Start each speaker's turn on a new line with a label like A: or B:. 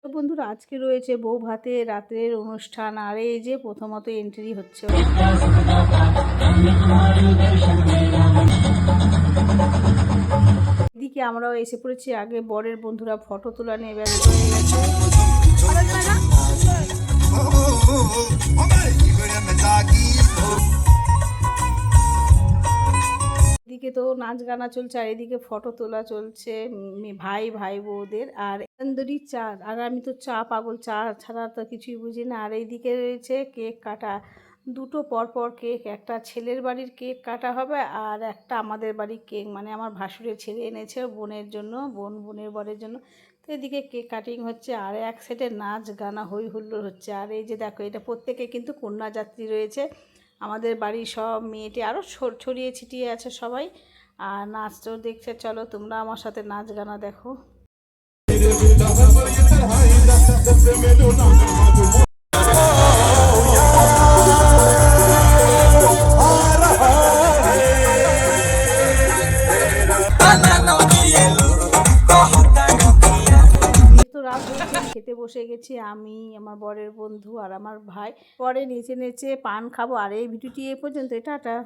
A: তো বন্ধুরা আজকে রয়েছে বউ ভাতে রাতের অনুষ্ঠান, আর এই যে প্রথমত এন্ট্রি হচ্ছে। এদিকে আমরাও এসে পড়েছি, আগে বরের বন্ধুরা ফটো তোলা নিয়ে ব্যস্ত হয়ে গেছে। এদিকে তো নাচ গানা চলছে আর এদিকে ফটো তোলা চলছে ভাই ভাই বউদের। আর তন্দুরি চা, আর আমি তো চা পাগল, চা ছাড়া তো কিছুই বুঝি না। আর এইদিকে রয়েছে কেক কাটা, দুটো পরপর কেক, একটা ছেলের বাড়ির কেক কাটা হবে আর একটা আমাদের বাড়ির কেক, মানে আমার ভাসুরের ছেলে এনেছে বোনের জন্য, বোনের বরের জন্য। তো এদিকে কেক কাটিং হচ্ছে আর এক সাইডে নাচ গানা হই হুল্লোড় হচ্ছে। আর এই যে দেখো, এটা প্রত্যেকে কিন্তু কন্যা যাত্রী রয়েছে, আমাদের বাড়ির সব মেয়েটি আরও ছড়িয়ে ছিটিয়ে আছে সবাই। আর নাচটাও দেখছে, চলো তোমরা আমার সাথে নাচ গানা দেখো। তো রাত হয়েছে, খেতে বসে গেছি আমি, আমার বরের বন্ধু আর আমার ভাই। পরে নেচে নেচে পান খাবো। আর এই ভিডিওটি এ পর্যন্ত, টাটা।